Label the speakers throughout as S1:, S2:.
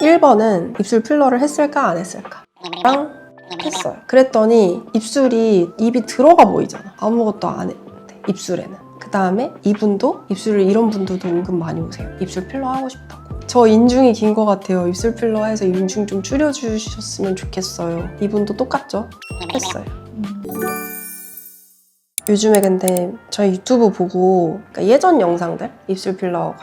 S1: 1번은 입술 필러를 했을까 안 했을까? 랑 했어요. 그랬더니 입이 들어가 보이잖아. 아무것도 안 했는데 입술에는. 그 다음에 이분도 이런 분들도 은근 많이 오세요. 입술 필러 하고 싶다고. 저 인중이 긴 것 같아요. 입술 필러 해서 인중 좀 줄여주셨으면 좋겠어요. 이분도 똑같죠? 했어요. 요즘에 근데 저희 유튜브 보고 그러니까 예전 영상들 입술 필러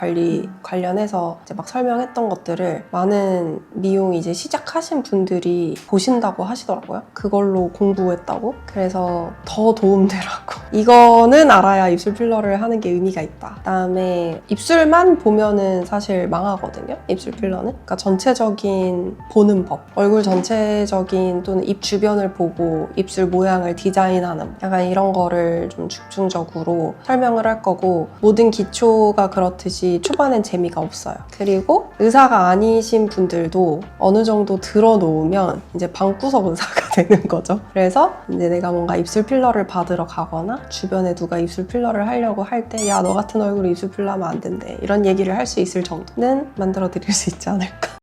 S1: 관련해서 이제 막 설명했던 것들을 많은 미용 이제 시작하신 분들이 보신다고 하시더라고요. 그걸로 공부했다고. 그래서 더 도움되라고. 이거는 알아야 입술 필러를 하는 게 의미가 있다. 그다음에 입술만 보면은 사실 망하거든요. 입술 필러는. 그러니까 전체적인 보는 법. 얼굴 전체적인 또는 입 주변을 보고 입술 모양을 디자인하는 약간 이런 거를 좀 집중적으로 설명을 할 거고 모든 기초가 그렇듯이 초반엔 재미가 없어요. 그리고 의사가 아니신 분들도 어느 정도 들어놓으면 이제 방구석 의사가 되는 거죠. 그래서 이제 내가 뭔가 입술 필러를 받으러 가거나 주변에 누가 입술 필러를 하려고 할 때 야, 너 같은 얼굴에 입술 필러 하면 안 된대 이런 얘기를 할 수 있을 정도는 만들어 드릴 수 있지 않을까.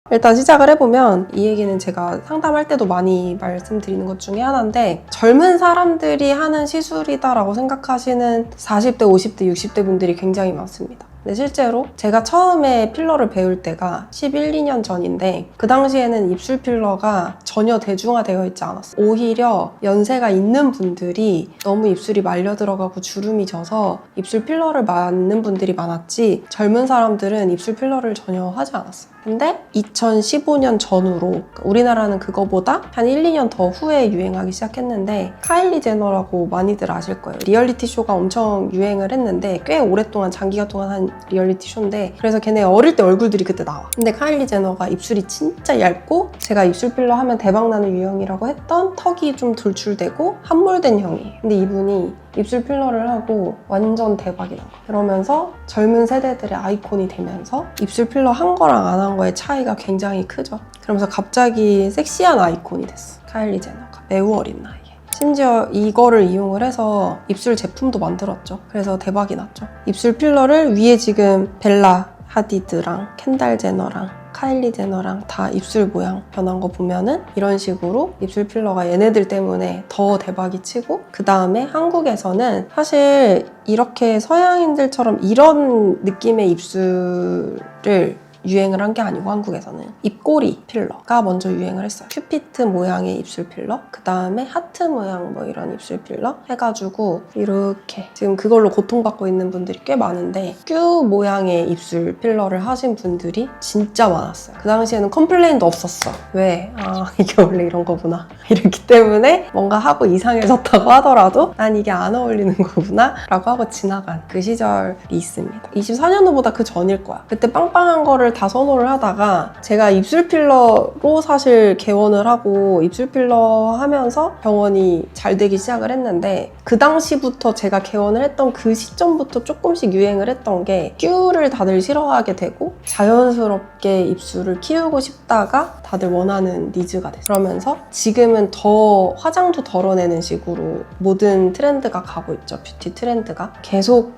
S1: 일단 시작을 해보면 이 얘기는 제가 상담할 때도 많이 말씀드리는 것 중에 하나인데 젊은 사람들이 하는 시술이다라고 생각하시는 40대, 50대, 60대 분들이 굉장히 많습니다. 근데 실제로 제가 처음에 필러를 배울 때가 11, 2년 전인데 그 당시에는 입술 필러가 전혀 대중화되어 있지 않았어요. 오히려 연세가 있는 분들이 너무 입술이 말려 들어가고 주름이 져서 입술 필러를 맞는 분들이 많았지 젊은 사람들은 입술 필러를 전혀 하지 않았어요. 근데 2015년 전후로 우리나라는 그거보다 한 1, 2년 더 후에 유행하기 시작했는데 카일리 제너라고 많이들 아실 거예요. 리얼리티 쇼가 엄청 유행을 했는데 꽤 오랫동안 장기간 동안 한 리얼리티 쇼인데 그래서 걔네 어릴 때 얼굴들이 그때 나와. 근데 카일리 제너가 입술이 진짜 얇고 제가 입술 필러 하면 대박나는 유형이라고 했던 턱이 좀 돌출되고 함몰된 형이에요. 근데 이분이 입술 필러를 하고 완전 대박이 난 거예요. 그러면서 젊은 세대들의 아이콘이 되면서 입술 필러 한 거랑 안 한 거의 차이가 굉장히 크죠. 그러면서 갑자기 섹시한 아이콘이 됐어. 카일리 제너가 매우 어린 나이에. 심지어 이거를 이용을 해서 입술 제품도 만들었죠. 그래서 대박이 났죠. 입술 필러를 위에 지금 벨라 하디드랑 켄달 제너랑 카일리 제너랑 다 입술 모양 변한 거 보면은 이런 식으로 입술 필러가 얘네들 때문에 더 대박이 치고 그 다음에 한국에서는 사실 이렇게 서양인들처럼 이런 느낌의 입술을 유행을 한 게 아니고 한국에서는 입꼬리 필러가 먼저 유행을 했어요. 큐피트 모양의 입술 필러, 그 다음에 하트 모양 뭐 이런 입술 필러 해가지고 이렇게 지금 그걸로 고통받고 있는 분들이 꽤 많은데 큐 모양의 입술 필러를 하신 분들이 진짜 많았어요. 그 당시에는 컴플레인도 없었어. 왜? 아, 이게 원래 이런 거구나. 이렇기 때문에 뭔가 하고 이상해졌다고 하더라도 난 이게 안 어울리는 거구나 라고 하고 지나간 그 시절이 있습니다. 24년도보다 그 전일 거야. 그때 빵빵한 거를 다 선호를 하다가 제가 입술 필러로 사실 개원을 하고 입술 필러 하면서 병원이 잘 되기 시작을 했는데 그 당시부터 제가 개원을 했던 그 시점부터 조금씩 유행을 했던 게 큐를 다들 싫어하게 되고 자연스럽게 입술을 키우고 싶다가 다들 원하는 니즈가 됐어요. 그러면서 지금은 더 화장도 덜어내는 식으로 모든 트렌드가 가고 있죠. 뷰티 트렌드가. 계속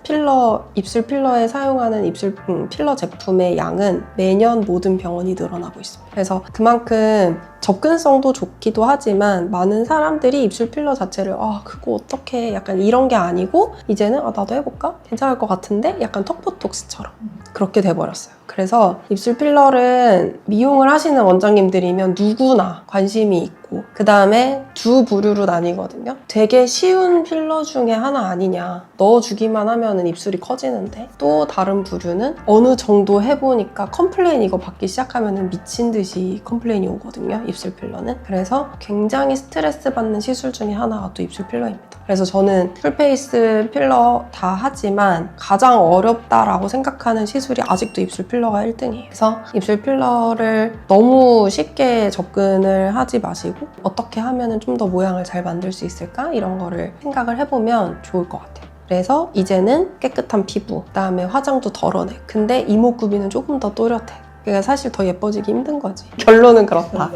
S1: 입술 필러에 사용하는 입술 필러 제품의 양은 매년 모든 병원이 늘어나고 있습니다. 그래서 그만큼 접근성도 좋기도 하지만 많은 사람들이 입술 필러 자체를 그거 어떡해 약간 이런 게 아니고 이제는 나도 해볼까? 괜찮을 것 같은데? 약간 턱보톡스처럼 그렇게 돼버렸어요. 그래서 입술 필러는 미용을 하시는 원장님들이면 누구나 관심이 있고 그 다음에 두 부류로 나뉘거든요. 되게 쉬운 필러 중에 하나 아니냐. 넣어주기만 하면 입술이 커지는데 또 다른 부류는 어느 정도 해보니까 컴플레인 이거 받기 시작하면 미친 듯이 컴플레인이 오거든요. 입술 필러는. 그래서 굉장히 스트레스 받는 시술 중에 하나가 또 입술 필러입니다. 그래서 저는 풀페이스 필러 다 하지만 가장 어렵다라고 생각하는 시술이 아직도 입술 필러가 1등이에요. 그래서 입술 필러를 너무 쉽게 접근을 하지 마시고 어떻게 하면 좀 더 모양을 잘 만들 수 있을까? 이런 거를 생각을 해보면 좋을 것 같아요. 그래서 이제는 깨끗한 피부, 그다음에 화장도 덜어내. 근데 이목구비는 조금 더 또렷해. 그러니까 사실 더 예뻐지기 힘든 거지. 결론은 그렇다.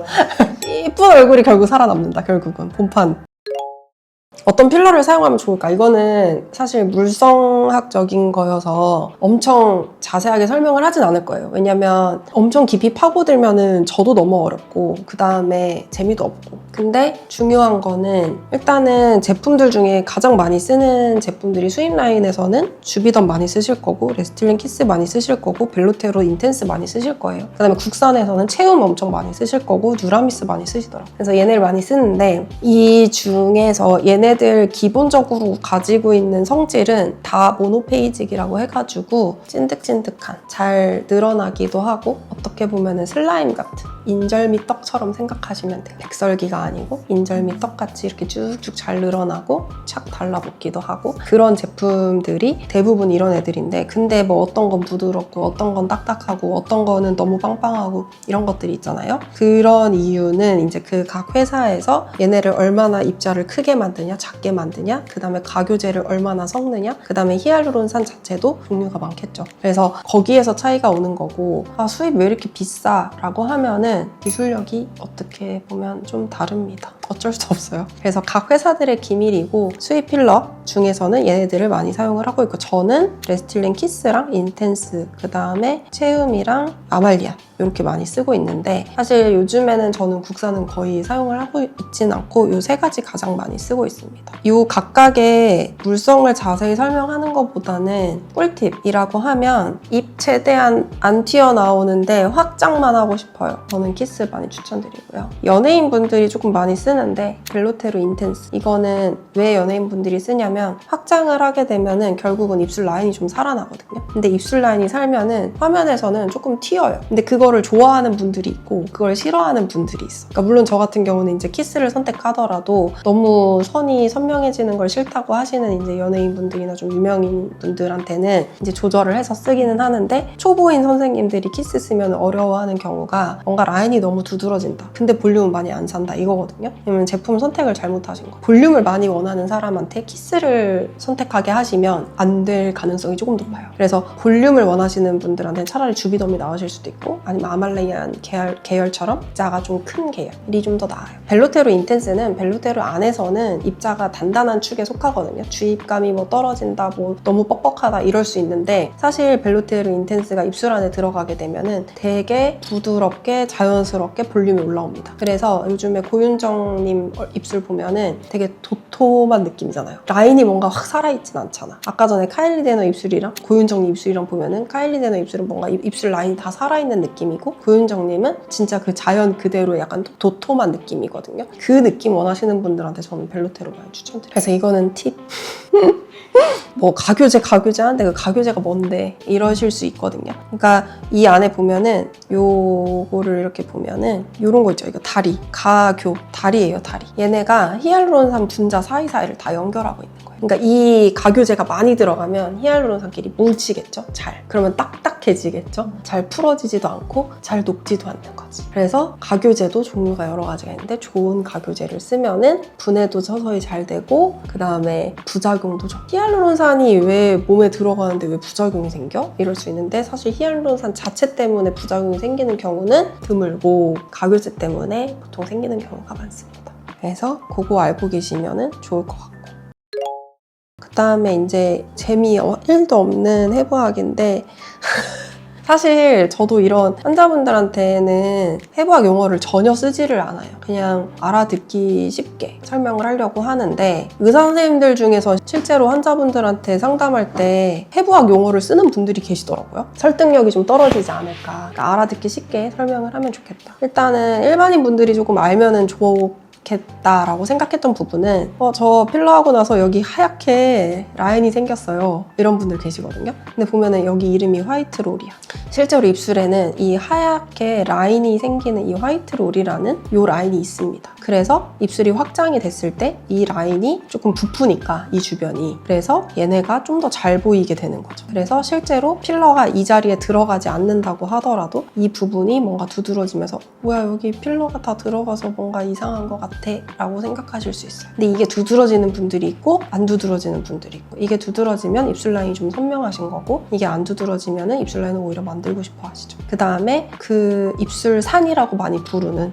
S1: 이쁜 얼굴이 결국 살아남는다, 결국은. 본판. 어떤 필러를 사용하면 좋을까? 이거는 사실 물성학적인 거여서 엄청 자세하게 설명을 하진 않을 거예요. 왜냐면 엄청 깊이 파고들면은 저도 너무 어렵고 그 다음에 재미도 없고. 근데 중요한 거는 일단은 제품들 중에 가장 많이 쓰는 제품들이 수입 라인에서는 주비덤 많이 쓰실 거고 레스틸린 키스 많이 쓰실 거고 벨로테로 인텐스 많이 쓰실 거예요. 그 다음에 국산에서는 체움 엄청 많이 쓰실 거고 누라미스 많이 쓰시더라고요. 그래서 얘네를 많이 쓰는데 이 중에서 얘네들 기본적으로 가지고 있는 성질은 다 모노페이직이라고 해가지고 찐득찐득한 잘 늘어나기도 하고 어떻게 보면은 슬라임 같은 인절미 떡처럼 생각하시면 돼요. 백설기가 아니고 인절미 떡같이 이렇게 쭉쭉 잘 늘어나고 착 달라붙기도 하고 그런 제품들이 대부분 이런 애들인데 근데 뭐 어떤 건 부드럽고 어떤 건 딱딱하고 어떤 거는 너무 빵빵하고 이런 것들이 있잖아요. 그런 이유는 이제 그 각 회사에서 얘네를 얼마나 입자를 크게 만드냐 작게 만드냐 그 다음에 가교제를 얼마나 섞느냐 그 다음에 히알루론산 자체도 종류가 많겠죠. 그래서 거기에서 차이가 오는 거고 아 수입 왜 이렇게 비싸 라고 하면은 기술력이 어떻게 보면 좀 다릅니다. 어쩔 수 없어요. 그래서 각 회사들의 기밀이고 수입 필러 중에서는 얘네들을 많이 사용을 하고 있고 저는 레스틸린 키스랑 인텐스 그 다음에 체움이랑 아말리안 이렇게 많이 쓰고 있는데 사실 요즘에는 저는 국산은 거의 사용을 하고 있진 않고 이 세 가지 가장 많이 쓰고 있습니다. 이 각각의 물성을 자세히 설명하는 것보다는 꿀팁이라고 하면 입 최대한 안 튀어나오는데 확장만 하고 싶어요. 저는 키스 많이 추천드리고요. 연예인분들이 조금 많이 쓰는데 벨로테로 인텐스 이거는 왜 연예인분들이 쓰냐면 확장을 하게 되면은 결국은 입술 라인이 좀 살아나거든요. 근데 입술 라인이 살면은 화면에서는 조금 튀어요. 근데 그거를 좋아하는 분들이 있고 그걸 싫어하는 분들이 있어. 그러니까 물론 저 같은 경우는 이제 키스를 선택하더라도 너무 선이 선명해지는 걸 싫다고 하시는 이제 연예인분들이나 좀 유명인 분들한테는 이제 조절을 해서 쓰기는 하는데 초보인 선생님들이 키스 쓰면 어려워하는 경우가 뭔가 라인이 너무 두드러진다. 근데 볼륨은 많이 안 산다 이거거든요. 왜냐면 제품 선택을 잘못하신 거. 볼륨을 많이 원하는 사람한테 키스를 선택하게 하시면 안 될 가능성이 조금 높아요. 그래서 볼륨을 원하시는 분들한테는 차라리 주비덤이 나으실 수도 있고 아니면 아말레이안 계열처럼 입자가 좀 큰 계열이 좀 더 나아요. 벨로테로 인텐스는 벨로테로 안에서는 입자가 단단한 축에 속하거든요. 주입감이 뭐 떨어진다, 뭐 너무 뻑뻑하다 이럴 수 있는데 사실 벨로테로 인텐스가 입술 안에 들어가게 되면은 되게 부드럽게 자연스럽게 볼륨이 올라옵니다. 그래서 요즘에 고윤정님 입술 보면은 되게 도톰한 느낌이잖아요. 라인이 뭔가 확 살아있진 않잖아. 아까 전에 카일리 제너 입술이랑 고윤정님 입술이랑 보면은 카일리 제너 입술은 뭔가 입술 라인이 다 살아있는 느낌이고 고윤정님은 진짜 그 자연 그대로 약간 도톰한 느낌이거든요. 그 느낌 원하시는 분들한테 저는 벨로테로 많이 추천드려요. 그래서 이거는 팁. 뭐 가교제 하는데 그 가교제가 뭔데 이러실 수 있거든요. 그러니까 이 안에 보면은 요거를 이렇게 보면은 요런 거 있죠. 이거 다리, 다리예요. 다리. 얘네가 히알루론산 분자 사이사이를 다 연결하고 있는 거예요. 그러니까 이 가교제가 많이 들어가면 히알루론산끼리 뭉치겠죠. 그러면 딱딱해지겠죠. 잘 풀어지지도 않고 잘 녹지도 않는 거지. 그래서 가교제도 종류가 여러 가지가 있는데 좋은 가교제를 쓰면은 분해도 서서히 잘 되고 그 다음에 부작용도 좀. 히알루론산이 왜 몸에 들어가는데 왜 부작용이 생겨? 이럴 수 있는데 사실 히알루론산 자체 때문에 부작용이 생기는 경우는 드물고 가교제 때문에 보통 생기는 경우가 많습니다. 그래서 그거 알고 계시면은 좋을 것 같고. 그 다음에 이제 재미 1도 없는 해부학인데 사실 저도 이런 환자분들한테는 해부학 용어를 전혀 쓰지를 않아요. 그냥 알아듣기 쉽게 설명을 하려고 하는데 의사 선생님들 중에서 실제로 환자분들한테 상담할 때 해부학 용어를 쓰는 분들이 계시더라고요. 설득력이 좀 떨어지지 않을까. 그러니까 알아듣기 쉽게 설명을 하면 좋겠다. 일단은 일반인 분들이 조금 알면은 좋겠다라고 생각했던 부분은 저 필러하고 나서 여기 하얗게 라인이 생겼어요. 이런 분들 계시거든요. 근데 보면은 여기 이름이 화이트 롤이야. 실제로 입술에는 이 하얗게 라인이 생기는 이 화이트 롤이라는 이 라인이 있습니다. 그래서 입술이 확장이 됐을 때 이 라인이 조금 부푸니까 이 주변이 그래서 얘네가 좀 더 잘 보이게 되는 거죠. 그래서 실제로 필러가 이 자리에 들어가지 않는다고 하더라도 이 부분이 뭔가 두드러지면서 뭐야 여기 필러가 다 들어가서 뭔가 이상한 것 같아 라고 생각하실 수 있어요. 근데 이게 두드러지는 분들이 있고 안 두드러지는 분들이 있고 이게 두드러지면 입술 라인이 좀 선명하신 거고 이게 안 두드러지면 입술 라인을 오히려 만들고 싶어 하시죠. 그 다음에 그 입술 산이라고 많이 부르는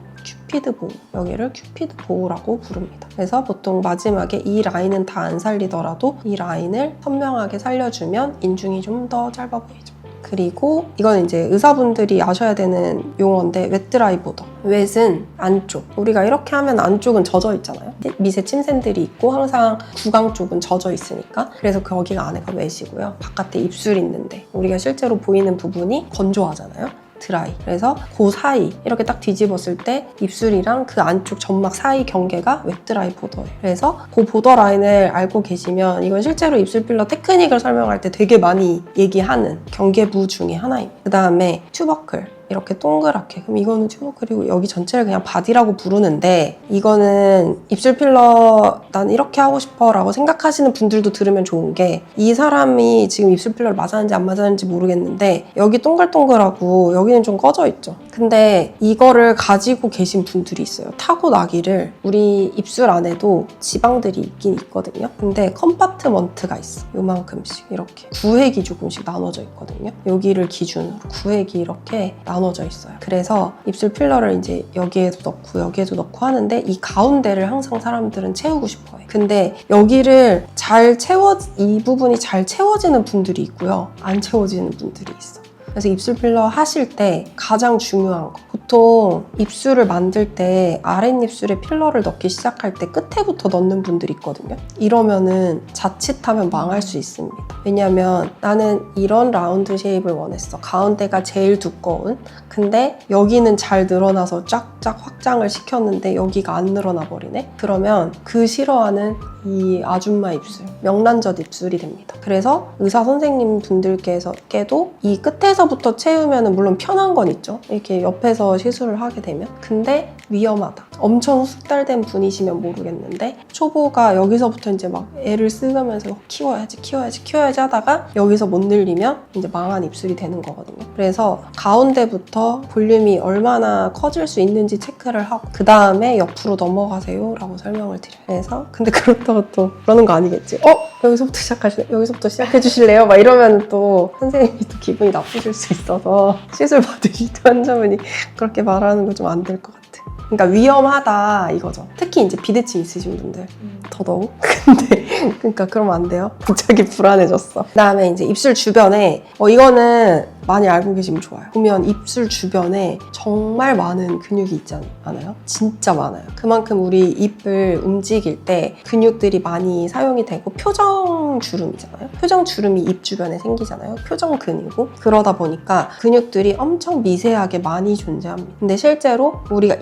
S1: 큐피드 보호, 여기를 큐피드 보호라고 부릅니다. 그래서 보통 마지막에 이 라인은 다 안 살리더라도 이 라인을 선명하게 살려주면 인중이 좀 더 짧아 보이죠. 그리고 이건 이제 의사분들이 아셔야 되는 용어인데 웻드라이 보더. 웻은 안쪽. 우리가 이렇게 하면 안쪽은 젖어 있잖아요. 미세 침샘들이 있고 항상 구강 쪽은 젖어 있으니까. 그래서 거기가 안에가 웻이고요. 바깥에 입술이 있는데 우리가 실제로 보이는 부분이 건조하잖아요. 드라이. 그래서 그 사이 이렇게 딱 뒤집었을 때 입술이랑 그 안쪽 점막 사이 경계가 웻드라이 보더예요. 그래서 그 보더 라인을 알고 계시면 이건 실제로 입술 필러 테크닉을 설명할 때 되게 많이 얘기하는 경계부 중에 하나입니다. 그 다음에 튜버클. 이렇게 동그랗게. 그럼 이거는 튜버클이고 여기 전체를 그냥 바디라고 부르는데 이거는 입술 필러 난 이렇게 하고 싶어 라고 생각하시는 분들도 들으면 좋은 게 이 사람이 지금 입술 필러를 맞았는지 안 맞았는지 모르겠는데 여기 동글동글하고 여기는 좀 꺼져 있죠. 근데 이거를 가지고 계신 분들이 있어요. 타고나기를. 우리 입술 안에도 지방들이 있긴 있거든요. 근데 컴파트먼트가 있어. 요만큼씩 이렇게 구획이 조금씩 나눠져 있거든요. 여기를 기준으로 구획이 이렇게 나눠져 있어요. 그래서 입술 필러를 이제 여기에도 넣고 여기에도 넣고 하는데 이 가운데를 항상 사람들은 채우고 싶어 해요. 근데 여기를 이 부분이 잘 채워지는 분들이 있고요. 안 채워지는 분들이 있어. 그래서 입술 필러 하실 때 가장 중요한 거. 보통 입술을 만들 때 아랫입술에 필러를 넣기 시작할 때 끝에부터 넣는 분들이 있거든요. 이러면은 자칫하면 망할 수 있습니다. 왜냐면 나는 이런 라운드 쉐입을 원했어. 가운데가 제일 두꺼운. 근데 여기는 잘 늘어나서 쫙쫙 확장을 시켰는데 여기가 안 늘어나 버리네? 그러면 그 싫어하는 이 아줌마 입술, 명란젓 입술이 됩니다. 그래서 의사 선생님 분들께도 이 끝에서부터 채우면 물론 편한 건 있죠. 이렇게 옆에서 시술을 하게 되면. 근데 위험하다. 엄청 숙달된 분이시면 모르겠는데 초보가 여기서부터 이제 막 애를 쓰면서 키워야지 하다가 여기서 못 늘리면 이제 망한 입술이 되는 거거든요. 그래서 가운데부터 볼륨이 얼마나 커질 수 있는지 체크를 하고 그 다음에 옆으로 넘어가세요 라고 설명을 드려요. 그래서 근데 그렇다고 또 그러는 거 아니겠지? 여기서부터 시작해 주실래요? 막 이러면 또 선생님이 또 기분이 나쁘실 수 있어서 시술 받으실 때 환자분이 그렇게 말하는 거 좀 안 될 것 같아. 그러니까 위험하다 이거죠. 특히 이제 비대칭 있으신 분들 더더욱. 근데 그러니까 그러면 안 돼요. 갑자기 불안해졌어. 그다음에 이제 입술 주변에 이거는 많이 알고 계시면 좋아요. 보면 입술 주변에 정말 많은 근육이 있지 않아요? 진짜 많아요. 그만큼 우리 입을 움직일 때 근육들이 많이 사용이 되고 표정주름이잖아요. 표정주름이 입 주변에 생기잖아요. 표정근이고 그러다 보니까 근육들이 엄청 미세하게 많이 존재합니다. 근데 실제로 우리가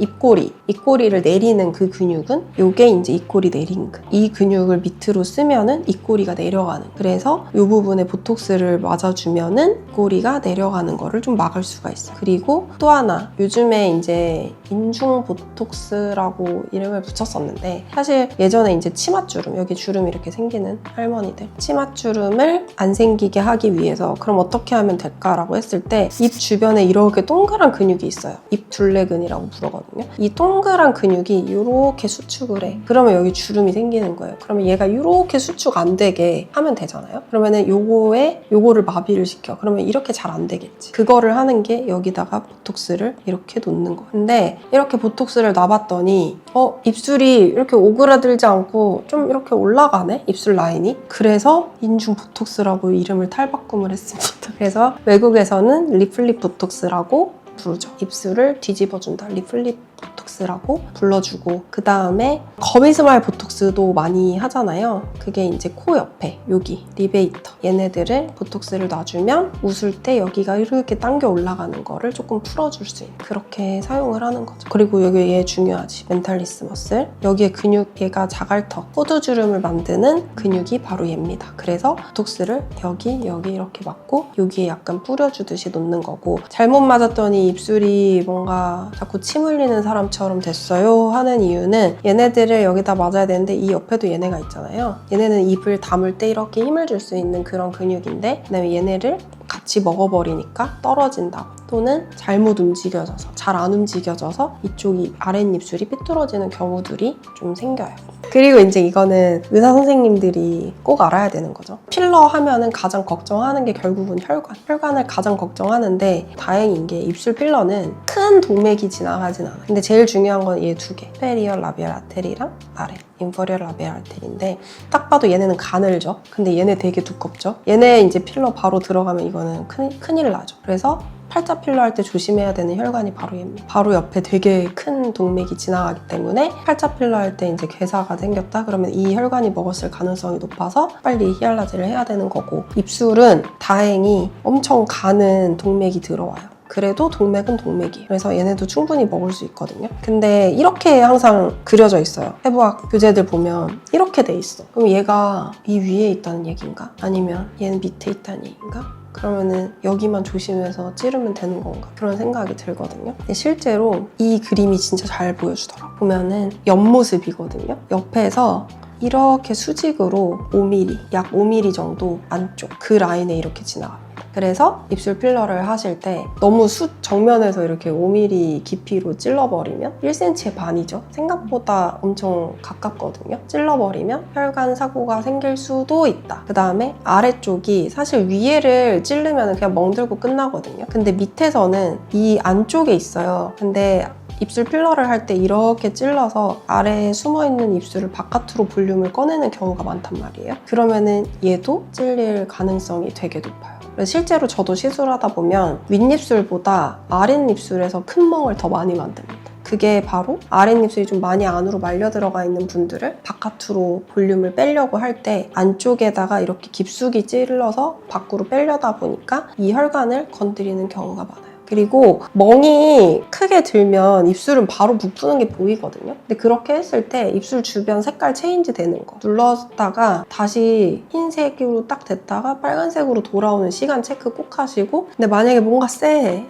S1: 입꼬리를 내리는 그 근육은 이게 이제 입꼬리 내린 근. 이 근육을 밑으로 쓰면은 입꼬리가 내려가는. 그래서 이 부분에 보톡스를 맞아주면은 입꼬리가 내려가는 거를 좀 막을 수가 있어요. 그리고 또 하나 요즘에 이제 인중 보톡스라고 이름을 붙였었는데 사실 예전에 이제 치맛주름 여기 주름이 이렇게 생기는 할머니들 치맛주름을 안 생기게 하기 위해서 그럼 어떻게 하면 될까라고 했을 때 입 주변에 이렇게 동그란 근육이 있어요. 입 둘레근이라고 부르거든요. 이 동그란 근육이 이렇게 수축을 해. 그러면 여기 주름이 생기는 거예요. 그러면 얘가 이렇게 수축 안 되게 하면 되잖아요. 그러면은 요거를 마비를 시켜. 그러면 이렇게 잘 안 되겠지. 그거를 하는 게 여기다가 보톡스를 이렇게 놓는 거. 근데 이렇게 보톡스를 놔봤더니 입술이 이렇게 오그라들지 않고 좀 이렇게 올라가네? 입술 라인이. 그래서 인중 보톡스라고 이름을 탈바꿈을 했습니다. 그래서 외국에서는 립플립 보톡스라고 부르죠. 입술을 뒤집어준다. 립플립 보톡스라고 불러주고 그 다음에 거미스마일 보톡스도 많이 하잖아요. 그게 이제 코 옆에 여기 리베이터 얘네들을 보톡스를 놔주면 웃을 때 여기가 이렇게 당겨 올라가는 거를 조금 풀어줄 수 있는 그렇게 사용을 하는 거죠. 그리고 여기 얘 중요하지. 멘탈리스 머슬. 여기에 근육 얘가 자갈턱 호두주름을 만드는 근육이 바로 얘입니다. 그래서 보톡스를 여기 이렇게 맞고 여기에 약간 뿌려주듯이 놓는 거고 잘못 맞았더니 입술이 뭔가 자꾸 침 흘리는 사람처럼 됐어요 하는 이유는 얘네들을 여기다 맞아야 되는데 이 옆에도 얘네가 있잖아요. 얘네는 입을 다물 때 이렇게 힘을 줄 수 있는 그런 근육인데 그다음에 얘네를 같이 먹어버리니까 떨어진다고. 또는 잘못 움직여져서 잘 안 움직여져서 이쪽이 아랫입술이 삐뚤어지는 경우들이 좀 생겨요. 그리고 이제 이거는 의사 선생님들이 꼭 알아야 되는 거죠. 필러 하면은 가장 걱정하는 게 결국은 혈관을 가장 걱정하는데 다행인 게 입술 필러는 큰 동맥이 지나가진 않아요. 근데 제일 중요한 건 얘 두 개, 수페리얼 라비얼 아테리랑 아래 인퍼리얼 라비얼 아테리인데 딱 봐도 얘네는 가늘죠. 근데 얘네 되게 두껍죠. 얘네 이제 필러 바로 들어가면 이거는 큰일 나죠. 그래서 팔자 필러 할 때 조심해야 되는 혈관이 바로 얘입니다. 바로 옆에 되게 큰 동맥이 지나가기 때문에 팔자 필러 할 때 이제 괴사가 생겼다 그러면 이 혈관이 먹었을 가능성이 높아서 빨리 히알라제를 해야 되는 거고, 입술은 다행히 엄청 가는 동맥이 들어와요. 그래도 동맥은 동맥이에요. 그래서 얘네도 충분히 먹을 수 있거든요. 근데 이렇게 항상 그려져 있어요. 해부학 교재들 보면 이렇게 돼 있어. 그럼 얘가 이 위에 있다는 얘기인가? 아니면 얘는 밑에 있다는 얘기인가? 그러면은 여기만 조심해서 찌르면 되는 건가? 그런 생각이 들거든요. 근데 실제로 이 그림이 진짜 잘 보여주더라고요. 보면은 옆모습이거든요. 옆에서 이렇게 수직으로 5mm, 약 5mm 정도 안쪽 그 라인에 이렇게 지나갑니다. 그래서 입술 필러를 하실 때 너무 정면에서 이렇게 5mm 깊이로 찔러버리면 1cm의 반이죠. 생각보다 엄청 가깝거든요. 찔러버리면 혈관 사고가 생길 수도 있다. 그 다음에 아래쪽이 사실 위에를 찌르면 그냥 멍들고 끝나거든요. 근데 밑에서는 이 안쪽에 있어요. 근데 입술 필러를 할 때 이렇게 찔러서 아래에 숨어있는 입술을 바깥으로 볼륨을 꺼내는 경우가 많단 말이에요. 그러면은 얘도 찔릴 가능성이 되게 높아요. 실제로 저도 시술하다 보면 윗입술보다 아랫입술에서 큰 멍을 더 많이 만듭니다. 그게 바로 아랫입술이 좀 많이 안으로 말려 들어가 있는 분들을 바깥으로 볼륨을 빼려고 할 때 안쪽에다가 이렇게 깊숙이 찔러서 밖으로 빼려다 보니까 이 혈관을 건드리는 경우가 많아요. 그리고 멍이 크게 들면 입술은 바로 부푸는 게 보이거든요. 근데 그렇게 했을 때 입술 주변 색깔 체인지 되는 거 눌렀다가 다시 흰색으로 딱 됐다가 빨간색으로 돌아오는 시간 체크 꼭 하시고, 근데 만약에 뭔가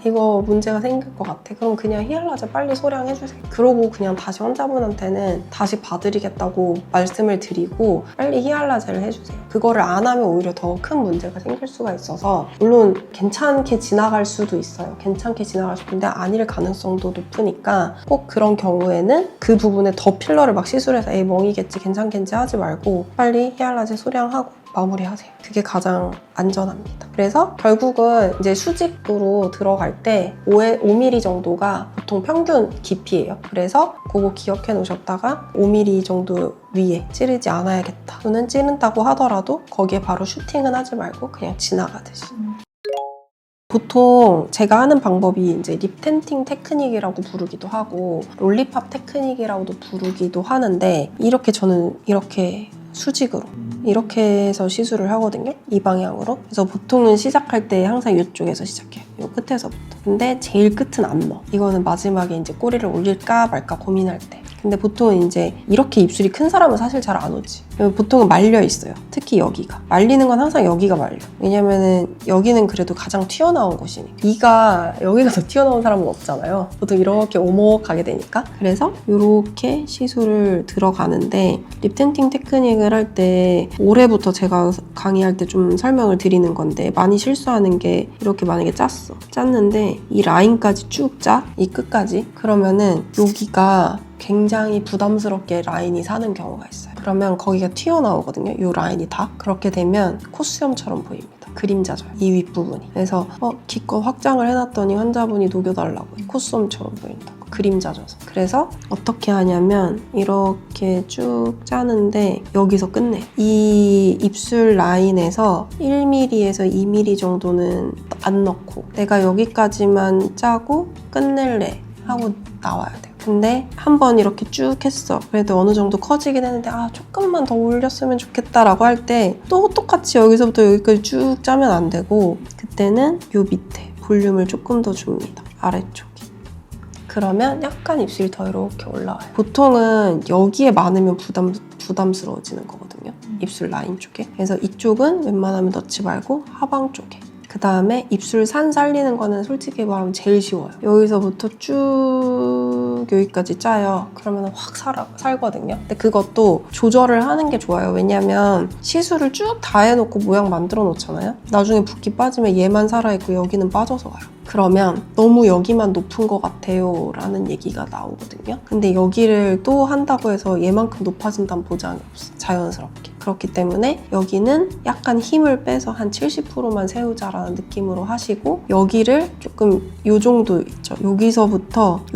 S1: 이거 문제가 생길 것 같아. 그럼 그냥 히알라제 빨리 소량해주세요. 그러고 그냥 다시 환자분한테는 다시 봐드리겠다고 말씀을 드리고 빨리 히알라제를 해주세요. 그거를 안 하면 오히려 더 큰 문제가 생길 수가 있어서, 물론 괜찮게 지나갈 수도 있어요. 괜찮게 지나갈 수 있는데 아닐 가능성도 높으니까 꼭 그런 경우에는 그 부분에 더 필러를 막 시술해서 에이 멍이겠지 괜찮겠지 하지 말고 빨리 히알라제 소량하고 마무리하세요. 그게 가장 안전합니다. 그래서 결국은 이제 수직으로 들어갈 때 5mm 정도가 보통 평균 깊이예요. 그래서 그거 기억해 놓으셨다가 5mm 정도 위에 찌르지 않아야겠다. 또는 찌른다고 하더라도 거기에 바로 슈팅은 하지 말고 그냥 지나가듯이. 보통 제가 하는 방법이 이제 립 틴팅 테크닉이라고 부르기도 하고 롤리팝 테크닉이라고도 부르기도 하는데, 저는 이렇게 수직으로 이렇게 해서 시술을 하거든요. 이 방향으로. 그래서 보통은 시작할 때 항상 이쪽에서 시작해요. 이 끝에서부터. 근데 제일 끝은 안 넣어. 이거는 마지막에 이제 꼬리를 올릴까 말까 고민할 때. 근데 보통은 이제 이렇게 입술이 큰 사람은 사실 잘 안 오지. 보통은 말려 있어요. 특히 여기가. 말리는 건 항상 여기가 말려. 왜냐면은 여기는 그래도 가장 튀어나온 곳이니까. 이가 여기가 더 튀어나온 사람은 없잖아요. 보통 이렇게 오목하게 되니까. 그래서 이렇게 시술을 들어가는데, 립 틴팅 테크닉을 할 때 올해부터 제가 강의할 때 좀 설명을 드리는 건데, 많이 실수하는 게 이렇게 만약에 짰는데 이 라인까지 쭉 짜? 이 끝까지? 그러면은 여기가 굉장히 부담스럽게 라인이 사는 경우가 있어요. 그러면 거기가 튀어나오거든요. 이 라인이 다. 그렇게 되면 콧수염처럼 보입니다. 그림자져요. 이 윗부분이. 그래서 기껏 확장을 해놨더니 환자분이 녹여달라고 콧수염처럼 보인다고. 그림자져서. 그래서 어떻게 하냐면 이렇게 쭉 짜는데 여기서 끝내. 이 입술 라인에서 1mm에서 2mm 정도는 안 넣고 내가 여기까지만 짜고 끝낼래 하고 나와야 돼요. 근데 한번 이렇게 쭉 했어. 그래도 어느 정도 커지긴 했는데 조금만 더 올렸으면 좋겠다라고 할 때 또 똑같이 여기서부터 여기까지 쭉 짜면 안 되고, 그때는 요 밑에 볼륨을 조금 더 줍니다. 아래쪽에. 그러면 약간 입술이 더 이렇게 올라와요. 보통은 여기에 많으면 부담스러워지는 거거든요. 입술 라인 쪽에. 그래서 이쪽은 웬만하면 넣지 말고 하방 쪽에. 그 다음에 입술 산 살리는 거는 솔직히 말하면 제일 쉬워요. 여기서부터 쭉 쭉 여기까지 짜요. 그러면 확 살거든요. 근데 그것도 조절을 하는 게 좋아요. 왜냐면 시술을 쭉 다 해놓고 모양 만들어 놓잖아요. 나중에 붓기 빠지면 얘만 살아있고 여기는 빠져서 와요. 그러면 너무 여기만 높은 것 같아요 라는 얘기가 나오거든요. 근데 여기를 또 한다고 해서 얘만큼 높아진다는 보장이 없어. 자연스럽게. 그렇기 때문에 여기는 약간 힘을 빼서 한 70%만 세우자라는 느낌으로 하시고, 여기를 조금 요 정도 있죠. 여기서부터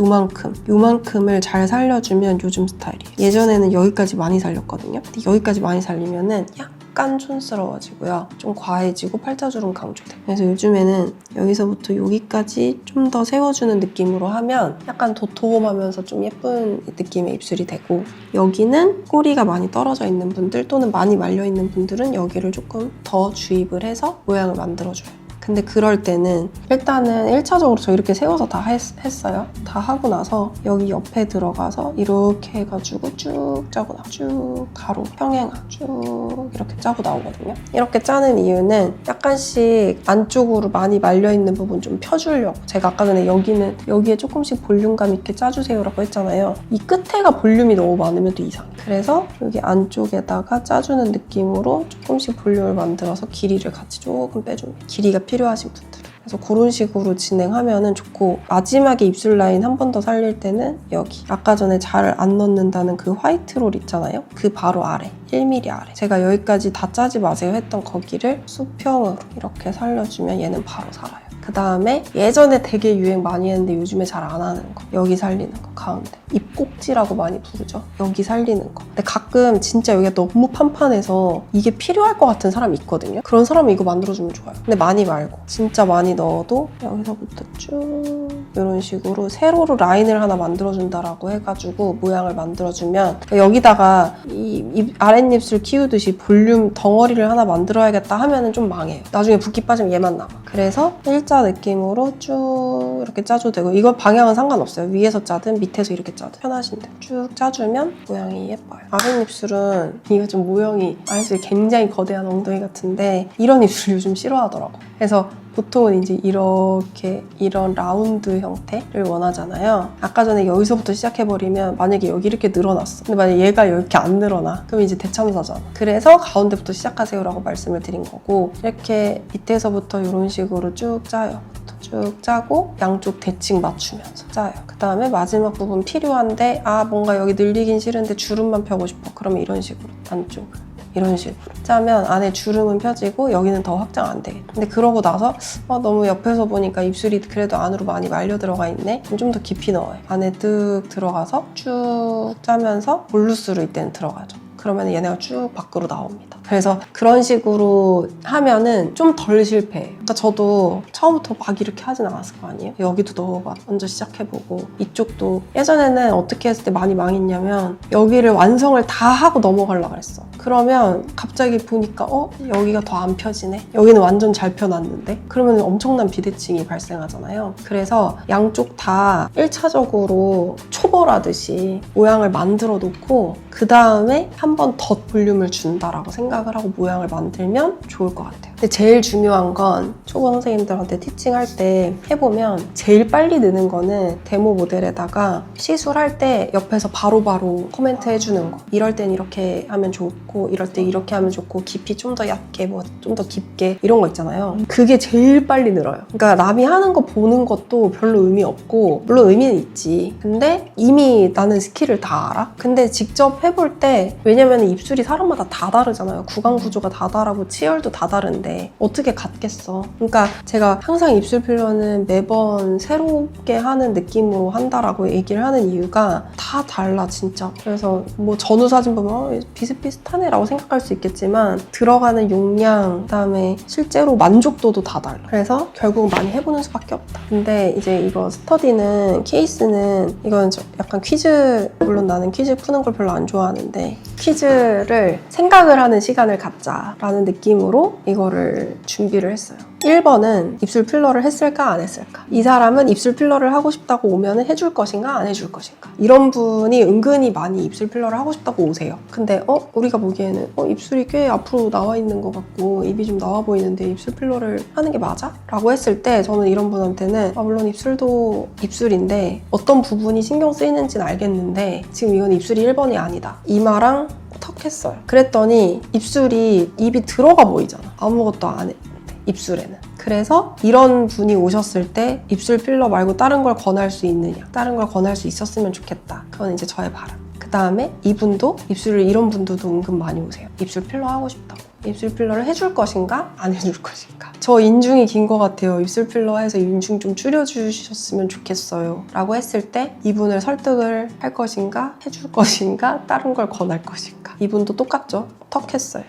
S1: 요만큼을 잘 살려주면 요즘 스타일이에요. 예전에는 여기까지 많이 살렸거든요. 근데 여기까지 많이 살리면은 약간 촌스러워지고요. 좀 과해지고 팔자주름 강조돼요. 그래서 요즘에는 여기서부터 여기까지 좀 더 세워주는 느낌으로 하면 약간 도톰하면서 좀 예쁜 느낌의 입술이 되고, 여기는 꼬리가 많이 떨어져 있는 분들 또는 많이 말려있는 분들은 여기를 조금 더 주입을 해서 모양을 만들어줘요. 근데 그럴 때는 일단은 1차적으로 저 이렇게 세워서 다 했어요. 다 하고 나서 여기 옆에 들어가서 이렇게 해가지고 쭉 짜고 나와. 쭉 가로 평행화 쭉 이렇게 짜고 나오거든요. 이렇게 짜는 이유는 약간씩 안쪽으로 많이 말려있는 부분 좀 펴주려고. 제가 아까 전에 여기에 조금씩 볼륨감 있게 짜주세요라고 했잖아요. 이 끝에가 볼륨이 너무 많으면 또 이상해. 그래서 여기 안쪽에다가 짜주는 느낌으로 조금씩 볼륨을 만들어서 길이를 같이 조금 빼줍니다. 길이가 필요하신 분들은. 그래서 그런 식으로 진행하면 좋고, 마지막에 입술 라인 한 번 더 살릴 때는 여기 아까 전에 잘 안 넣는다는 그 화이트 롤 있잖아요. 그 바로 아래 1mm 아래, 제가 여기까지 다 짜지 마세요 했던 거기를 수평으로 이렇게 살려주면 얘는 바로 살아요. 그 다음에 예전에 되게 유행 많이 했는데 요즘에 잘 안 하는 거, 여기 살리는 거, 가운데 입꼭지라고 많이 부르죠. 여기 살리는 거. 근데 가끔 진짜 여기가 너무 판판해서 이게 필요할 것 같은 사람이 있거든요. 그런 사람은 이거 만들어주면 좋아요. 근데 많이 말고, 진짜 많이 넣어도 여기서부터 쭉 이런 식으로 세로로 라인을 하나 만들어준다라고 해가지고 모양을 만들어주면, 여기다가 이 아랫입술 키우듯이 볼륨 덩어리를 하나 만들어야겠다 하면은 좀 망해요. 나중에 붓기 빠지면 얘만 남아. 그래서 일자 느낌으로 쭉 이렇게 짜줘도 되고, 이거 방향은 상관없어요. 위에서 짜든 밑에서 이렇게 짜든 편하신 대로 쭉 짜주면 모양이 예뻐요. 아랫입술은 이거 좀 모형이, 아랫입술이 굉장히 거대한 엉덩이 같은데 이런 입술 요즘 싫어하더라고. 그래서 보통은 이제 이런 라운드 형태를 원하잖아요. 아까 전에 여기서부터 시작해버리면 만약에 여기 이렇게 늘어났어. 근데 만약에 얘가 이렇게 안 늘어나. 그럼 이제 대참사잖아. 그래서 가운데부터 시작하세요라고 말씀을 드린 거고, 이렇게 밑에서부터 이런 식으로 쭉 짜요. 쭉 짜고 양쪽 대칭 맞추면서 짜요. 그 다음에 마지막 부분 필요한데 뭔가 여기 늘리긴 싫은데 주름만 펴고 싶어. 그러면 이런 식으로 안쪽을 이런 식으로 짜면 안에 주름은 펴지고 여기는 더 확장 안 되겠다. 근데 그러고 나서 너무 옆에서 보니까 입술이 그래도 안으로 많이 말려 들어가 있네. 좀 더 깊이 넣어요. 안에 뜩 들어가서 쭉 짜면서 볼루스로 이때는 들어가죠. 그러면 얘네가 쭉 밖으로 나옵니다. 그래서 그런 식으로 하면은 좀 덜 실패해요. 그러니까 저도 처음부터 막 이렇게 하진 않았을 거 아니에요. 여기도 넣어봐 먼저 시작해보고, 이쪽도 예전에는 어떻게 했을 때 많이 망했냐면 여기를 완성을 다 하고 넘어가려고 그랬어. 그러면 갑자기 보니까 여기가 더 안 펴지네? 여기는 완전 잘 펴놨는데? 그러면 엄청난 비대칭이 발생하잖아요. 그래서 양쪽 다 1차적으로 초벌하듯이 모양을 만들어 놓고 그 다음에 한 번 더 볼륨을 준다라고 생각을 하고 모양을 만들면 좋을 것 같아요. 근데 제일 중요한 건 초보 선생님들한테 티칭할 때 해보면 제일 빨리 느는 거는 데모 모델에다가 시술할 때 옆에서 바로바로 코멘트 해주는 거. 이럴 땐 이렇게 하면 좋고, 이럴 때 이렇게 하면 좋고, 깊이 좀 더 얕게, 좀 더 깊게, 이런 거 있잖아요. 그게 제일 빨리 늘어요. 그러니까 남이 하는 거 보는 것도 별로 의미 없고, 물론 의미는 있지. 근데 이미 나는 스킬을 다 알아? 근데 직접 해볼 때, 왜냐면 입술이 사람마다 다 다르잖아요. 구강 구조가 다 다르고 치열도 다 다른데 어떻게 같겠어. 그러니까 제가 항상 입술 필러는 매번 새롭게 하는 느낌으로 한다라고 얘기를 하는 이유가 다 달라 진짜. 그래서 뭐 전후 사진 보면 비슷비슷하네 라고 생각할 수 있겠지만 들어가는 용량, 그다음에 실제로 만족도도 다 달라. 그래서 결국 많이 해보는 수밖에 없다. 근데 이제 이거 스터디는, 케이스는, 이건 약간 퀴즈, 물론 나는 퀴즈 푸는 걸 별로 안 좋아하는데 퀴즈를 생각을 하는 시간을 갖자라는 느낌으로 이거를 준비를 했어요. 1번은 입술 필러를 했을까 안 했을까? 이 사람은 입술 필러를 하고 싶다고 오면 해줄 것인가 안 해줄 것인가? 이런 분이 은근히 많이 입술 필러를 하고 싶다고 오세요. 근데 우리가 보기에는 입술이 꽤 앞으로 나와 있는 것 같고 입이 좀 나와 보이는데 입술 필러를 하는 게 맞아? 라고 했을 때 저는 이런 분한테는 물론 입술도 입술인데 어떤 부분이 신경 쓰이는지는 알겠는데 지금 이건 입술이 1번이 아니다. 이마랑 턱 했어요. 그랬더니 입이 들어가 보이잖아. 아무것도 안 했는데 입술에는. 그래서 이런 분이 오셨을 때 입술 필러 말고 다른 걸 권할 수 있느냐, 다른 걸 권할 수 있었으면 좋겠다. 그건 이제 저의 바람. 그 다음에 이분도 이런 분들도 은근 많이 오세요. 입술 필러 하고 싶다고. 입술 필러를 해줄 것인가 안 해줄 것인가. 저 인중이 긴 것 같아요. 입술 필러 해서 인중 좀 줄여주셨으면 좋겠어요 라고 했을 때 이분을 설득을 할 것인가 해줄 것인가 다른 걸 권할 것인가. 이분도 똑같죠. 턱 했어요.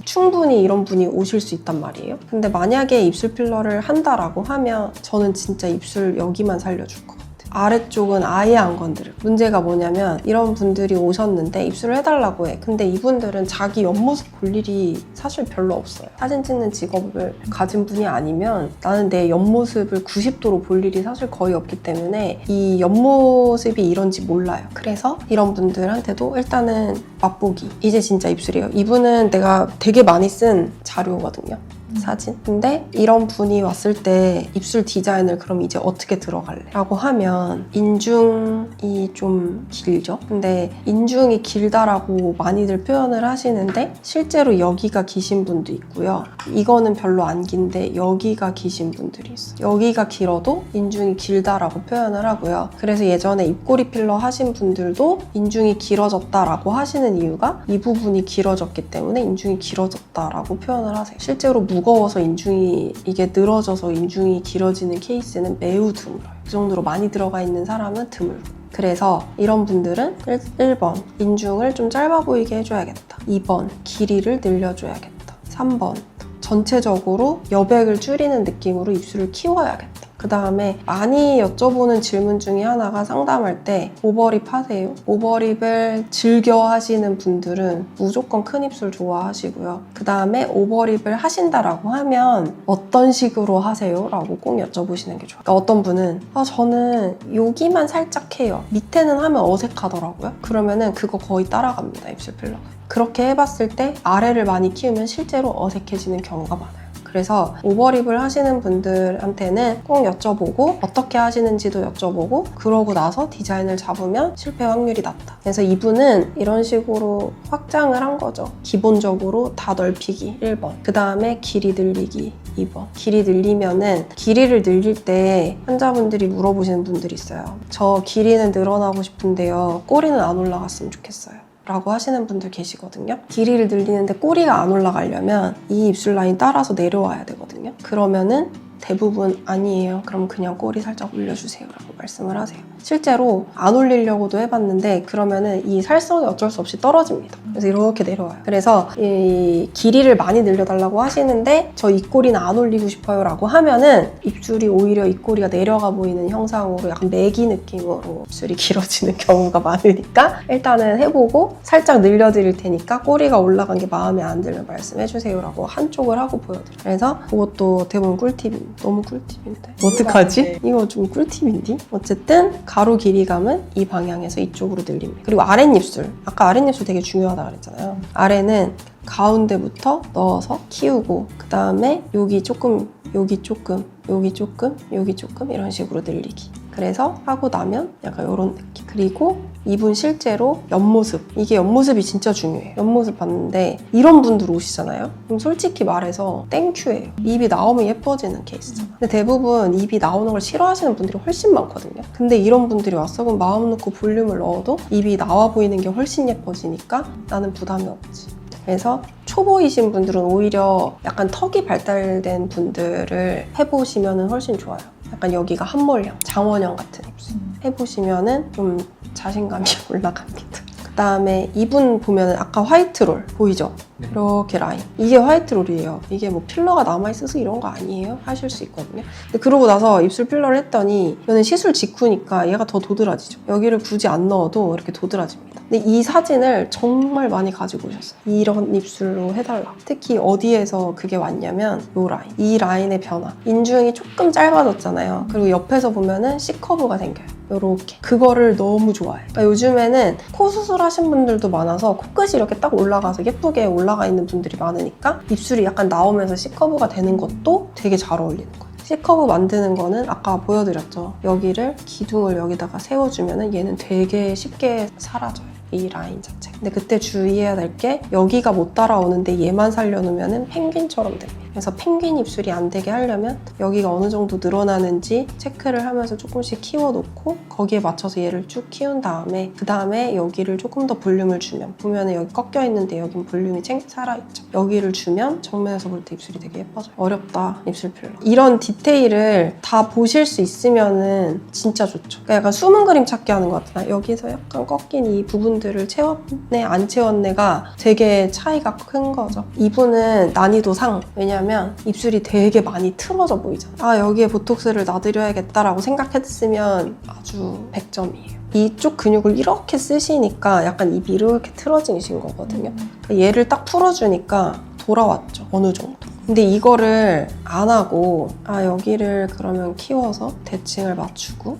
S1: 충분히 이런 분이 오실 수 있단 말이에요. 근데 만약에 입술 필러를 한다라고 하면 저는 진짜 입술 여기만 살려줄 것 같아요. 아래쪽은 아예 안 건드려. 문제가 뭐냐면 이런 분들이 오셨는데 입술을 해달라고 해. 근데 이분들은 자기 옆모습 볼 일이 사실 별로 없어요. 사진 찍는 직업을 가진 분이 아니면 나는 내 옆모습을 90도로 볼 일이 사실 거의 없기 때문에 이 옆모습이 이런지 몰라요. 그래서 이런 분들한테도 일단은 맛보기. 이제 진짜 입술이에요. 이분은 내가 되게 많이 쓴 자료거든요. 사진. 근데 이런 분이 왔을 때 입술 디자인을 그럼 이제 어떻게 들어갈래? 라고 하면 인중이 좀 길죠? 근데 인중이 길다라고 많이들 표현을 하시는데 실제로 여기가 기신 분도 있고요. 이거는 별로 안 긴데 여기가 기신 분들이 있어요. 여기가 길어도 인중이 길다라고 표현을 하고요. 그래서 예전에 입꼬리 필러 하신 분들도 인중이 길어졌다라고 하시는 이유가 이 부분이 길어졌기 때문에 인중이 길어졌다라고 표현을 하세요. 실제로 무거워서 인중이 이게 늘어져서 인중이 길어지는 케이스는 매우 드물어요. 그 정도로 많이 들어가 있는 사람은 드물고. 그래서 이런 분들은 1번 인중을 좀 짧아 보이게 해줘야겠다. 2번 길이를 늘려줘야겠다. 3번 전체적으로 여백을 줄이는 느낌으로 입술을 키워야겠다. 그 다음에 많이 여쭤보는 질문 중에 하나가 상담할 때 오버립 하세요? 오버립을 즐겨 하시는 분들은 무조건 큰 입술 좋아하시고요. 그 다음에 오버립을 하신다라고 하면 어떤 식으로 하세요? 라고 꼭 여쭤보시는 게 좋아요. 그러니까 어떤 분은 저는 여기만 살짝 해요. 밑에는 하면 어색하더라고요. 그러면은 그거 거의 따라갑니다. 입술 필러가. 그렇게 해봤을 때 아래를 많이 키우면 실제로 어색해지는 경우가 많아요. 그래서 오버립을 하시는 분들한테는 꼭 여쭤보고 어떻게 하시는지도 여쭤보고 그러고 나서 디자인을 잡으면 실패 확률이 낮다. 그래서 이분은 이런 식으로 확장을 한 거죠. 기본적으로 다 넓히기 1번, 그 다음에 길이 늘리기 2번. 길이 늘리면은 길이를 늘릴 때 환자분들이 물어보시는 분들이 있어요. 저 길이는 늘어나고 싶은데요. 꼬리는 안 올라갔으면 좋겠어요. 라고 하시는 분들 계시거든요. 길이를 늘리는데 꼬리가 안 올라가려면 이 입술 라인 따라서 내려와야 되거든요. 그러면은 대부분 아니에요. 그럼 그냥 꼬리 살짝 올려주세요 라고 말씀을 하세요. 실제로 안 올리려고도 해봤는데 그러면은 이 살성이 어쩔 수 없이 떨어집니다. 그래서 이렇게 내려와요. 그래서 이 길이를 많이 늘려달라고 하시는데 저 입꼬리는 안 올리고 싶어요 라고 하면은 입술이 오히려 입꼬리가 내려가 보이는 형상으로 약간 매기 느낌으로 입술이 길어지는 경우가 많으니까 일단은 해보고 살짝 늘려드릴 테니까 꼬리가 올라간 게 마음에 안 들면 말씀해주세요 라고 한쪽을 하고 보여드려요. 그래서 그것도 대부분 꿀팁입니다. 너무 꿀팁인데 어떡하지? 이거 좀 꿀팁인데? 어쨌든 가로 길이감은 이 방향에서 이쪽으로 늘립니다. 그리고 아랫입술, 아까 아랫입술 되게 중요하다 그랬잖아요. 아래는 가운데부터 넣어서 키우고 그 다음에 여기 조금, 여기 조금, 여기 조금, 여기 조금 이런 식으로 늘리기. 그래서 하고 나면 약간 이런 느낌. 그리고 이분 실제로 옆모습, 이게 옆모습이 진짜 중요해요. 옆모습 봤는데 이런 분들 오시잖아요. 그럼 솔직히 말해서 땡큐예요. 입이 나오면 예뻐지는 케이스잖아. 근데 대부분 입이 나오는 걸 싫어하시는 분들이 훨씬 많거든요. 근데 이런 분들이 왔어. 그럼 마음 놓고 볼륨을 넣어도 입이 나와 보이는 게 훨씬 예뻐지니까 나는 부담이 없지. 그래서 초보이신 분들은 오히려 약간 턱이 발달된 분들을 해보시면 훨씬 좋아요. 약간 여기가 한몰형, 장원영 같은 입술 해보시면은 좀 자신감이 올라갑니다. 그 다음에 이분 보면은 아까 화이트롤 보이죠?
S2: 네.
S1: 이렇게 라인. 이게 화이트 롤이에요. 이게 뭐 필러가 남아있어서 이런 거 아니에요? 하실 수 있거든요. 근데 그러고 나서 입술 필러를 했더니 이거는 시술 직후니까 얘가 더 도드라지죠. 여기를 굳이 안 넣어도 이렇게 도드라집니다. 근데 이 사진을 정말 많이 가지고 오셨어요. 이런 입술로 해달라. 특히 어디에서 그게 왔냐면 이 라인. 이 라인의 변화. 인중이 조금 짧아졌잖아요. 그리고 옆에서 보면은 C커브가 생겨요. 요렇게. 그거를 너무 좋아해요. 그러니까 요즘에는 코 수술하신 분들도 많아서 코끝이 이렇게 딱 올라가서 예쁘게 올라가 있는 분들이 많으니까 입술이 약간 나오면서 C커브가 되는 것도 되게 잘 어울리는 거예요. C커브 만드는 거는 아까 보여드렸죠. 여기를 기둥을 여기다가 세워주면 얘는 되게 쉽게 사라져요. 이 라인 자체. 근데 그때 주의해야 될 게 여기가 못 따라오는데 얘만 살려놓으면 펭귄처럼 됩니다. 그래서 펭귄 입술이 안 되게 하려면 여기가 어느 정도 늘어나는지 체크를 하면서 조금씩 키워놓고 거기에 맞춰서 얘를 쭉 키운 다음에 그 다음에 여기를 조금 더 볼륨을 주면 보면은 여기 꺾여 있는데 여긴 볼륨이 살아있죠. 여기를 주면 정면에서 볼 때 입술이 되게 예뻐져요. 어렵다 입술 필러. 이런 디테일을 다 보실 수 있으면은 진짜 좋죠. 그러니까 약간 숨은 그림 찾기 하는 것 같아요. 여기서 약간 꺾인 이 부분들을 채웠네 안 채웠네가 되게 차이가 큰 거죠. 이분은 난이도 상. 왜냐면 입술이 되게 많이 틀어져 보이잖아요. 아 여기에 보톡스를 놔드려야겠다라고 생각했으면 아주 100점이에요. 이쪽 근육을 이렇게 쓰시니까 약간 입이 이렇게 틀어지신 거거든요. 그러니까 얘를 딱 풀어주니까 돌아왔죠. 어느 정도. 근데 이거를 안 하고 아 여기를 그러면 키워서 대칭을 맞추고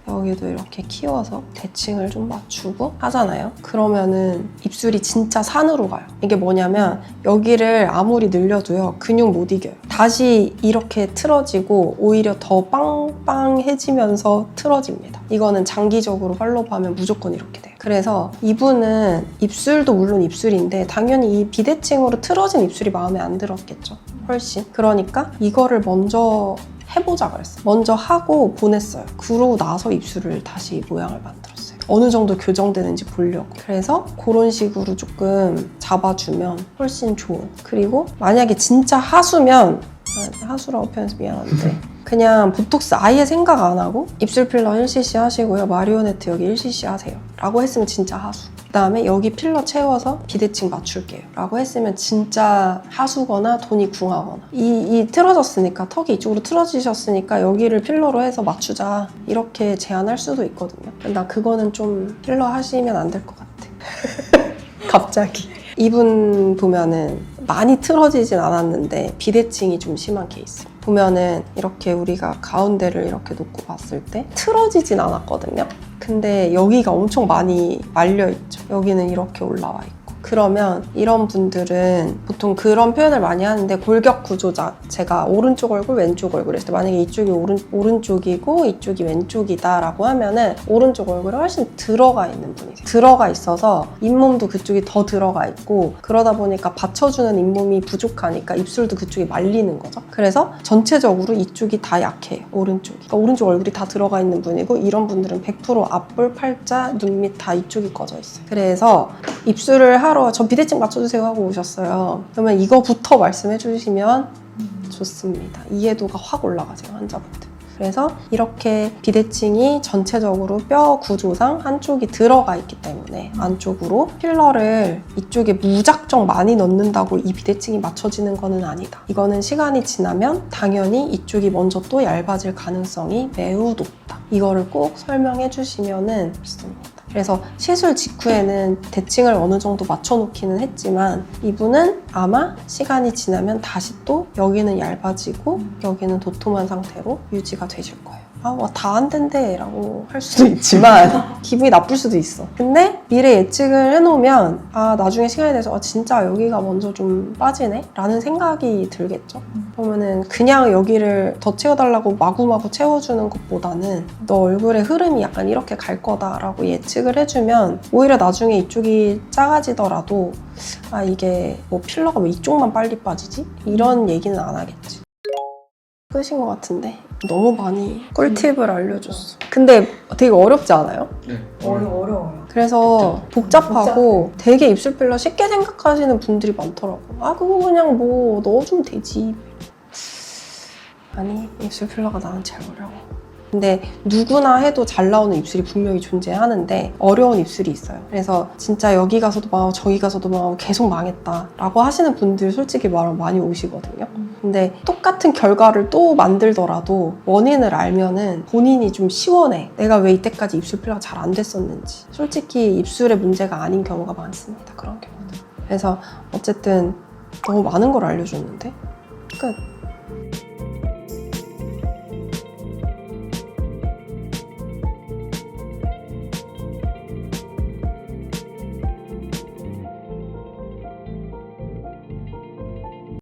S1: 여기도 이렇게 키워서 대칭을 좀 맞추고 하잖아요. 그러면은 입술이 진짜 산으로 가요. 이게 뭐냐면 여기를 아무리 늘려도요 근육 못 이겨요. 다시 이렇게 틀어지고 오히려 더 빵빵해지면서 틀어집니다. 이거는 장기적으로 팔로우하면 무조건 이렇게 돼요. 그래서 이분은 입술도 물론 입술인데 당연히 이 비대칭으로 틀어진 입술이 마음에 안 들었겠죠. 훨씬. 그러니까 이거를 먼저 해보자 그랬어요. 먼저 하고 보냈어요. 그러고 나서 입술을 다시 모양을 만들었어요. 어느 정도 교정되는지 보려고. 그래서 그런 식으로 조금 잡아주면 훨씬 좋은. 그리고 만약에 진짜 하수면 하수라고 표현해서 미안한데 그냥 보톡스 아예 생각 안 하고 입술 필러 1cc 하시고요. 마리오네트 여기 1cc 하세요. 라고 했으면 진짜 하수. 그 다음에 여기 필러 채워서 비대칭 맞출게요. 라고 했으면 진짜 하수거나 돈이 궁하거나 이 틀어졌으니까 턱이 이쪽으로 틀어지셨으니까 여기를 필러로 해서 맞추자 이렇게 제안할 수도 있거든요. 나 그거는 좀 필러 하시면 안 될 것 같아. 갑자기. 이분 보면은 많이 틀어지진 않았는데 비대칭이 좀 심한 케이스. 보면은 이렇게 우리가 가운데를 이렇게 놓고 봤을 때 틀어지진 않았거든요. 근데 여기가 엄청 많이 말려있죠. 여기는 이렇게 올라와 있고. 그러면 이런 분들은 보통 그런 표현을 많이 하는데 골격 구조자, 제가 오른쪽 얼굴, 왼쪽 얼굴 했을 때 만약에 이쪽이 오른쪽이고 이쪽이 왼쪽이다 라고 하면은 오른쪽 얼굴이 훨씬 들어가 있는 분이세요. 들어가 있어서 잇몸도 그쪽이 더 들어가 있고 그러다 보니까 받쳐주는 잇몸이 부족하니까 입술도 그쪽이 말리는 거죠. 그래서 전체적으로 이쪽이 다 약해요. 오른쪽이. 그러니까 오른쪽 얼굴이 다 들어가 있는 분이고 이런 분들은 100% 앞볼, 팔자, 눈 밑 다 이쪽이 꺼져 있어요. 그래서 입술을 하러 저 비대칭 맞춰주세요 하고 오셨어요. 그러면 이거부터 말씀해 주시면 좋습니다. 이해도가 확 올라가세요, 환자분들. 그래서 이렇게 비대칭이 전체적으로 뼈 구조상 한쪽이 들어가 있기 때문에 안쪽으로 필러를 이쪽에 무작정 많이 넣는다고 이 비대칭이 맞춰지는 거는 아니다. 이거는 시간이 지나면 당연히 이쪽이 먼저 또 얇아질 가능성이 매우 높다. 이거를 꼭 설명해 주시면 좋습니다. 그래서 시술 직후에는 대칭을 어느 정도 맞춰놓기는 했지만 이분은 아마 시간이 지나면 다시 또 여기는 얇아지고 여기는 도톰한 상태로 유지가 되실 거예요. 다 안 된대 라고 할 수도 있지만 기분이 나쁠 수도 있어. 근데 미래 예측을 해놓으면 나중에 시간이 돼서 진짜 여기가 먼저 좀 빠지네? 라는 생각이 들겠죠. 그러면은 그냥 여기를 더 채워달라고 마구마구 채워주는 것보다는 너 얼굴의 흐름이 약간 이렇게 갈 거다라고 예측을 해주면 오히려 나중에 이쪽이 작아지더라도 이게 뭐 필러가 왜 이쪽만 빨리 빠지지? 이런 얘기는 안 하겠지. 끝인 것 같은데 너무 많이 꿀팁을 알려줬어. 근데 되게 어렵지 않아요?
S2: 네.
S3: 어려워요.
S1: 그래서 복잡하고 되게 입술 필러 쉽게 생각하시는 분들이 많더라고. 그거 그냥 뭐 넣어주면 되지. 아니 입술 필러가 나는 제일 어려워. 근데 누구나 해도 잘 나오는 입술이 분명히 존재하는데 어려운 입술이 있어요. 그래서 진짜 여기 가서도 망하고 저기 가서도 망하고 계속 망했다 라고 하시는 분들 솔직히 말하면 많이 오시거든요. 근데 똑같은 결과를 또 만들더라도 원인을 알면은 본인이 좀 시원해. 내가 왜 이때까지 입술 필러가 잘 안 됐었는지. 솔직히 입술의 문제가 아닌 경우가 많습니다. 그런 경우들. 그래서 어쨌든 너무 많은 걸 알려줬는데 끝.